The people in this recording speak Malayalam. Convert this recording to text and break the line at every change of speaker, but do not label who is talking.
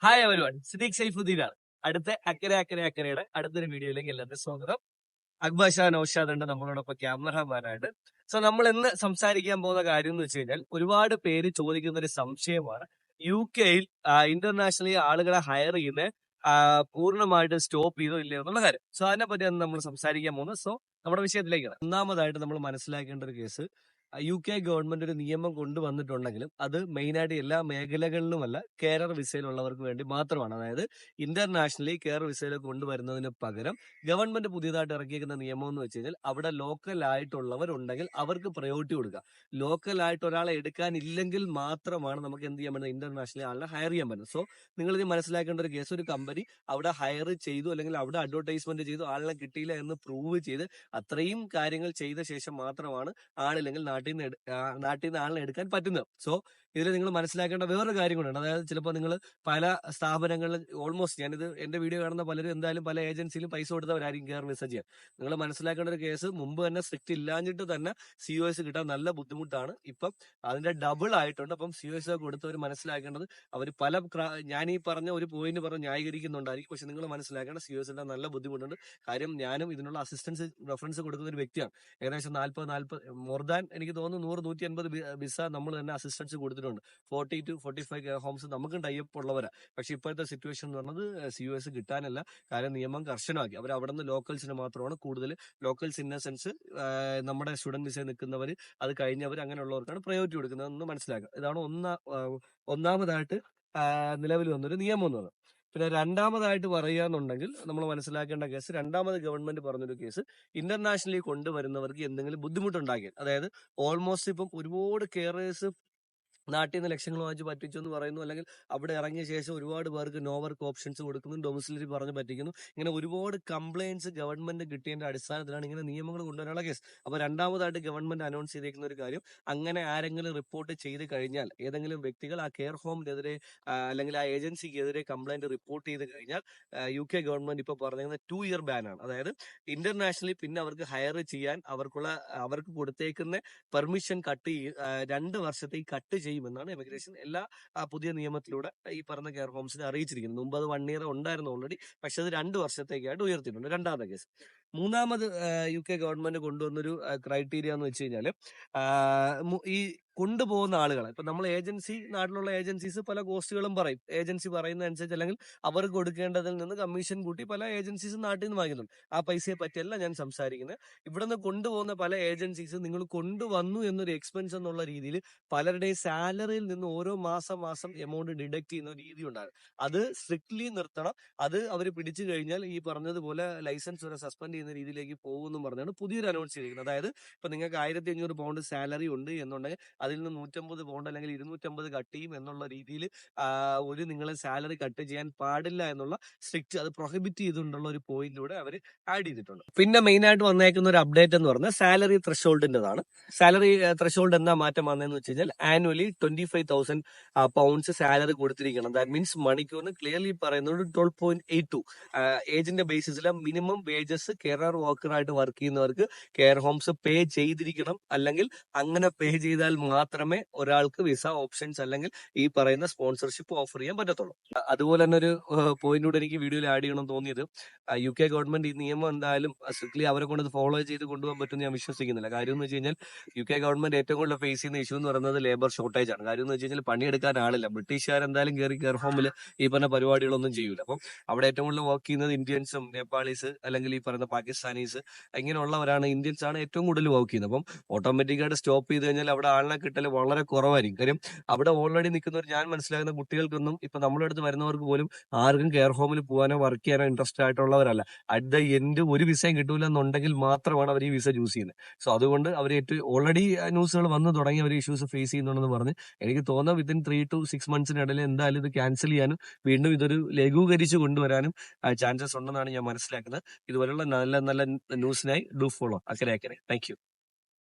ഹായ് എവരിവൺ, സിദ്ദീഖ് സൈഫുദ്ദീനാണ്. അക്കരയുടെ അടുത്തൊരു വീഡിയോയിലേക്ക് എല്ലാവർക്കും സ്വാഗതം. അക്ബർ ഷാ നൌഷാദ് ഉണ്ട് നമ്മളോടൊപ്പം ക്യാമറമാനായിട്ട്. സോ നമ്മൾ ഇന്ന് സംസാരിക്കാൻ പോകുന്ന കാര്യം എന്ന് വെച്ച് കഴിഞ്ഞാൽ, ഒരുപാട് പേര് ചോദിക്കുന്ന ഒരു സംശയമാണ്. UK-യിൽ ഇന്റർനാഷണലി ആളുകളെ ഹയർ ചെയ്യുന്ന പൂർണ്ണമായിട്ട് സ്റ്റോപ്പ് ചെയ്തോ ഇല്ലയോ എന്നുള്ള കാര്യം. സോ അതിനെ പറ്റിയാണ് നമ്മൾ സംസാരിക്കാൻ പോകുന്നത്. സോ നമ്മുടെ വിഷയത്തിലേക്കാണ്. ഒന്നാമതായിട്ട് നമ്മൾ മനസ്സിലാക്കേണ്ട ഒരു കേസ്, UK ഗവൺമെന്റ് ഒരു നിയമം കൊണ്ടുവന്നിട്ടുണ്ടെങ്കിലും അത് മെയിനായിട്ട് എല്ലാ മേഖലകളിലുമല്ല, കെയർ വിസയിലുള്ളവർക്ക് വേണ്ടി മാത്രമാണ്. അതായത് ഇന്റർനാഷണലി കെയർ വിസയിൽ കൊണ്ടുവരുന്നതിന് പകരം ഗവൺമെന്റ് പുതിയതായിട്ട് ഇറക്കിയിരിക്കുന്ന നിയമം എന്ന് വെച്ച് കഴിഞ്ഞാൽ, അവിടെ ലോക്കൽ ആയിട്ടുള്ളവരുണ്ടെങ്കിൽ അവർക്ക് പ്രയോറിറ്റി കൊടുക്കുക. ലോക്കൽ ആയിട്ട് ഒരാളെ എടുക്കാനില്ലെങ്കിൽ മാത്രമാണ് നമുക്ക് എന്ത് ചെയ്യാൻ പറ്റുന്നത്, ഇന്റർനാഷണലി ആളെ ഹയർ ചെയ്യാൻ പറ്റുന്നത്. സോ നിങ്ങൾ ഇത് മനസ്സിലാക്കേണ്ട ഒരു കേസ്, ഒരു കമ്പനി അവിടെ ഹയർ ചെയ്തു അല്ലെങ്കിൽ അവിടെ അഡ്വർടൈസ്മെന്റ് ചെയ്തു ആളിനെ കിട്ടിയില്ല എന്ന് പ്രൂവ് ചെയ്ത് അത്രയും കാര്യങ്ങൾ ചെയ്ത ശേഷം മാത്രമാണ് ആളില്ലെങ്കിൽ നാട്ടിൽ നിന്ന് ആളിനെ എടുക്കാൻ പറ്റുന്നത്. സോ ഇതിൽ നിങ്ങൾ മനസ്സിലാക്കേണ്ട വേറൊരു കാര്യം കൂടെയാണ്. അതായത് ചിലപ്പോൾ നിങ്ങൾ പല സ്ഥാപനങ്ങളിൽ, ഓൾമോസ്റ്റ് ഞാനിത് എന്റെ വീഡിയോ കാണുന്ന പലരും എന്തായാലും പല ഏജൻസിയിലും പൈസ കൊടുത്തവരായിരിക്കും കെയർ വിസ ചെയ്യാൻ. നിങ്ങൾ മനസ്സിലാക്കേണ്ട ഒരു കേസ്, മുമ്പ് തന്നെ സ്ട്രിക്റ്റ് ഇല്ലാഞ്ഞിട്ട് തന്നെ COS കിട്ടാൻ നല്ല ബുദ്ധിമുട്ടാണ്. ഇപ്പം അതിന്റെ ഡബിൾ ആയിട്ടുണ്ട്. അപ്പം COS കൊടുത്തവർ മനസ്സിലാക്കേണ്ടത്, അവർ ഞാൻ ഈ പറഞ്ഞ ഒരു പോയിന്റ് പറഞ്ഞ് ന്യായീകരിക്കുന്നുണ്ടായിരിക്കും. പക്ഷെ നിങ്ങൾ മനസ്സിലാക്കേണ്ട, COS നല്ല ബുദ്ധിമുട്ടുണ്ട്. കാര്യം ഞാനും ഇതിനുള്ള അസിസ്റ്റൻസ് റെഫറൻസ് കൊടുക്കുന്ന ഒരു വ്യക്തിയാണ്. ഏകദേശം 40 മോർ ദാൻ എനിക്ക് തോന്നുന്നു 100-150 വിസ നമ്മൾ തന്നെ അസിസ്റ്റൻസ് കൊടുത്തിട്ടുണ്ട്. 40 to 45 കെയർ ഹോംസ് നമുക്കും ടൈപ്പ് ഉള്ളവരാ. പക്ഷെ ഇപ്പോഴത്തെ സിറ്റുവേഷൻ എന്ന് പറഞ്ഞത് COS കിട്ടാനല്ല. കാര്യം നിയമം കർശനമാക്കി. അവർ അവിടെ നിന്ന് ലോക്കൽസിന് മാത്രമാണ് കൂടുതൽ. ലോക്കൽസ് ഇൻ ദ സെൻസ് നമ്മുടെ സ്റ്റുഡന്റ് വിസയിൽ നിൽക്കുന്നവർ, അത് കഴിഞ്ഞവർ, അങ്ങനെയുള്ളവർക്കാണ് പ്രയോറിറ്റി കൊടുക്കുന്നത് എന്ന് മനസ്സിലാക്കുക. ഇതാണ് ഒന്നാമതായിട്ട് നിലവിൽ വന്നൊരു നിയമം എന്ന് പറയുന്നത്. പിന്നെ രണ്ടാമതായിട്ട് പറയുകയാണെന്നുണ്ടെങ്കിൽ നമ്മൾ മനസ്സിലാക്കേണ്ട കേസ്, രണ്ടാമത് ഗവൺമെന്റ് പറഞ്ഞൊരു കേസ്, ഇന്റർനാഷണലി കൊണ്ടുവരുന്നവർക്ക് എന്തെങ്കിലും ബുദ്ധിമുട്ടുണ്ടാക്കിയാൽ, അതായത് ഓൾമോസ്റ്റ് ഇപ്പം ഒരുപാട് കെയറേഴ്സ് നാട്ടിൽ നിന്ന് ലക്ഷങ്ങൾ വാങ്ങിച്ച് പറ്റിച്ചു എന്ന് പറയുന്നു, അല്ലെങ്കിൽ അവിടെ ഇറങ്ങിയ ശേഷം ഒരുപാട് പേർക്ക് നോ വർക്ക് ഓപ്ഷൻസ് കൊടുക്കുന്നു, ഡൊമിസിലറി പറഞ്ഞ് പറ്റിക്കുന്നു. ഇങ്ങനെ ഒരുപാട് കംപ്ലയിൻസ് ഗവൺമെന്റ് കിട്ടിയതിന്റെ അടിസ്ഥാനത്തിലാണ് ഇങ്ങനെ നിയമങ്ങൾ കൊണ്ടുവരാനുള്ള കേസ്. അപ്പൊ രണ്ടാമതായിട്ട് ഗവൺമെന്റ് അനൗൺസ് ചെയ്തിരിക്കുന്ന ഒരു കാര്യം, അങ്ങനെ ആരെങ്കിലും റിപ്പോർട്ട് ചെയ്ത് കഴിഞ്ഞാൽ, ഏതെങ്കിലും വ്യക്തികൾ ആ കെയർ ഹോമിനെതിരെ അല്ലെങ്കിൽ ആ ഏജൻസിക്കെതിരെ കംപ്ലൈന്റ് റിപ്പോർട്ട് ചെയ്ത് കഴിഞ്ഞാൽ, UK ഗവൺമെന്റ് ഇപ്പൊ പറഞ്ഞിരുന്ന 2 year ബാനാണ്. അതായത് ഇന്റർനാഷണലി പിന്നെ അവർക്ക് ഹയർ ചെയ്യാൻ അവർക്ക് കൊടുത്തേക്കുന്ന പെർമിഷൻ 2 വർഷത്തേക്ക് കട്ട് ചെയ്യുമെന്നാണ് ഇമിഗ്രേഷൻ എല്ലാ പുതിയ നിയമത്തിലൂടെ ഈ പറഞ്ഞ കെയർ ഹോംസിനെ അറിയിച്ചിരിക്കുന്നത്. മുമ്പ് അത് 1 year ഉണ്ടായിരുന്നു ഓൾറെഡി, പക്ഷെ അത് 2 വർഷത്തേക്കായിട്ട് ഉയർത്തിയിട്ടുണ്ട്. രണ്ടാമത്തെ കേസ്. മൂന്നാമത് UK ഗവൺമെന്റ് കൊണ്ടുവന്നൊരു ക്രൈറ്റീരിയ എന്ന് വെച്ച് കഴിഞ്ഞാല്, ഈ കൊണ്ടുപോകുന്ന ആളുകളെ, ഇപ്പൊ നമ്മൾ നാട്ടിലുള്ള ഏജൻസീസ് പല കോസ്റ്റുകളും പറയും. ഏജൻസി പറയുന്ന അനുസരിച്ച് അല്ലെങ്കിൽ അവർക്ക് കൊടുക്കേണ്ടതിൽ നിന്ന് കമ്മീഷൻ കൂട്ടി പല ഏജൻസീസും നാട്ടിൽ നിന്ന് വാങ്ങിക്കുന്നുണ്ട്. ആ പൈസയെ പറ്റിയല്ല ഞാൻ സംസാരിക്കുന്നത്. ഇവിടെ നിന്ന് കൊണ്ടുപോകുന്ന പല ഏജൻസീസും നിങ്ങൾ കൊണ്ടുവന്നു എന്നൊരു എക്സ്പെൻസ് എന്നുള്ള രീതിയിൽ പലരുടെയും സാലറിയിൽ നിന്ന് ഓരോ മാസം എമൗണ്ട് ഡിഡക്ട് ചെയ്യുന്ന ഒരു രീതി ഉണ്ടാകും. അത് സ്ട്രിക്ട്ലി നിർത്തണം. അത് അവർ പിടിച്ചു കഴിഞ്ഞാൽ ഈ പറഞ്ഞതുപോലെ ലൈസൻസ് വരെ സസ്പെൻഡ് ചെയ്യുന്ന രീതിയിലേക്ക് പോകുമെന്നും പറഞ്ഞാണ് പുതിയൊരു അനൗൺസ് ചെയ്തിരിക്കുന്നത്. അതായത് ഇപ്പൊ നിങ്ങൾക്ക് 1500 പൗണ്ട് സാലറി ഉണ്ട് എന്നുണ്ടെങ്കിൽ അതിൽ നിന്ന് 150 പൗണ്ട് അല്ലെങ്കിൽ 250 കട്ട് ചെയ്യും എന്നുള്ള രീതിയിൽ നിങ്ങളെ സാലറി കട്ട് ചെയ്യാൻ പാടില്ല എന്നുള്ള സ്ട്രിക്റ്റ്, അത് പ്രൊഹിബിറ്റ് ചെയ്തുകൊണ്ടുള്ള ഒരു പോയിന്റിലൂടെ അവർ ആഡ് ചെയ്തിട്ടുണ്ട്. പിന്നെ മെയിൻ ആയിട്ട് വന്നേക്കുന്ന ഒരു അപ്ഡേറ്റ് എന്ന് പറഞ്ഞാൽ സാലറി ത്രഷോൾഡിന്റെതാണ്. സാലറി ത്രഷോൾഡ് എന്താ മാറ്റം വന്നതെന്ന് വെച്ച് കഴിഞ്ഞാൽ, ആനുവലി 25,000 പൗണ്ട്സ് സാലറി കൊടുത്തിരിക്കണം. ദാറ്റ് മീൻസ് മണിക്കൂറിന് ക്ലിയർലി പറയുന്നത് 12.82 ഏജിന്റെ ബേസിസിലെ മിനിമം വേജസ് കെയർ വർക്കറായിട്ട് വർക്ക് ചെയ്യുന്നവർക്ക് കെയർ ഹോംസ് പേ ചെയ്തിരിക്കണം. അല്ലെങ്കിൽ അങ്ങനെ പേ ചെയ്താൽ മാത്രമേ ഒരാൾക്ക് വിസ ഓപ്ഷൻസ് അല്ലെങ്കിൽ ഈ പറയുന്ന സ്പോൺസർഷിപ്പ് ഓഫർ ചെയ്യാൻ പറ്റത്തുള്ളൂ. അതുപോലെ തന്നെ ഒരു പോയിന്റ് കൂടെ എനിക്ക് വീഡിയോയിൽ ആഡ് ചെയ്യണം തോന്നിയത്, UK ഗവൺമെന്റ് ഈ നിയമം എന്തായാലും സ്ട്രിക്ട്ലി അവരെ കൊണ്ട് ഫോളോ ചെയ്ത് കൊണ്ടുപോകാൻ പറ്റുമെന്ന് ഞാൻ വിശ്വസിക്കുന്നില്ല. കാര്യം എന്ന് വെച്ച് കഴിഞ്ഞാൽ, UK ഗവൺമെന്റ് ഏറ്റവും കൂടുതൽ ഫേസ് ചെയ്യുന്ന ഇഷ്യൂ എന്ന് പറയുന്നത് ലേബർ ഷോർട്ടേജ് ആണ്. കാര്യം എന്ന് വെച്ച് കഴിഞ്ഞാൽ, പണിയെടുക്കാൻ ആളില്ല. ബ്രിട്ടീഷുകാർ എന്തായാലും കയറി കെയർ ഹോമിൽ ഈ പറഞ്ഞ പരിപാടികളൊന്നും ചെയ്യൂല. അപ്പം അവിടെ ഏറ്റവും കൂടുതൽ വർക്ക് ചെയ്യുന്നത് ഇന്ത്യൻസും നേപ്പാളീസ് അല്ലെങ്കിൽ ഈ പറയുന്ന പാകിസ്ഥാനീസ്, ഇങ്ങനെയുള്ളവരാണ്. ഇന്ത്യൻസ് ആണ് ഏറ്റവും കൂടുതൽ വർക്ക് ചെയ്യുന്നത്. അപ്പം ഓട്ടോമാറ്റിക്കായിട്ട് സ്റ്റോപ്പ് ചെയ്ത് കഴിഞ്ഞാൽ അവിടെ ആളിനെ കിട്ടൽ വളരെ കുറവായിരിക്കും. കാര്യം അവിടെ ഓൾറെഡി നിൽക്കുന്നവർ, ഞാൻ മനസ്സിലാക്കുന്ന കുട്ടികൾക്കൊന്നും, ഇപ്പൊ നമ്മുടെ അടുത്ത് വരുന്നവർക്ക് പോലും ആർക്കും കെയർ ഹോമിൽ പോകാനോ വർക്ക് ചെയ്യാനോ ഇൻട്രസ്റ്റ് ആയിട്ടുള്ളവരല്ല. അറ്റ് ദ എൻഡ് ഒരു വിസയും കിട്ടൂല എന്നുണ്ടെങ്കിൽ മാത്രമാണ് അവർ ഈ വിസ ചൂസ് ചെയ്യുന്നത്. സോ അതുകൊണ്ട് അവർ ഓൾറെഡി ന്യൂസുകൾ വന്നു തുടങ്ങി അവർ ഇഷ്യൂസ് ഫേസ് ചെയ്യുന്നുണ്ടെന്ന് പറഞ്ഞ് എനിക്ക് തോന്നുന്നത് വിത്തിൻ 3 to 6 months എന്തായാലും ഇത് ക്യാൻസൽ ചെയ്യാനും വീണ്ടും ഇതൊരു ലഘൂകരിച്ച് കൊണ്ടുവരാനും ചാൻസസ് ഉണ്ടെന്നാണ് ഞാൻ മനസ്സിലാക്കുന്നത്. ഇതുപോലുള്ള നല്ല നല്ല ന്യൂസിനായി ഡു ഫോളോ അക്കരെ. Thank you.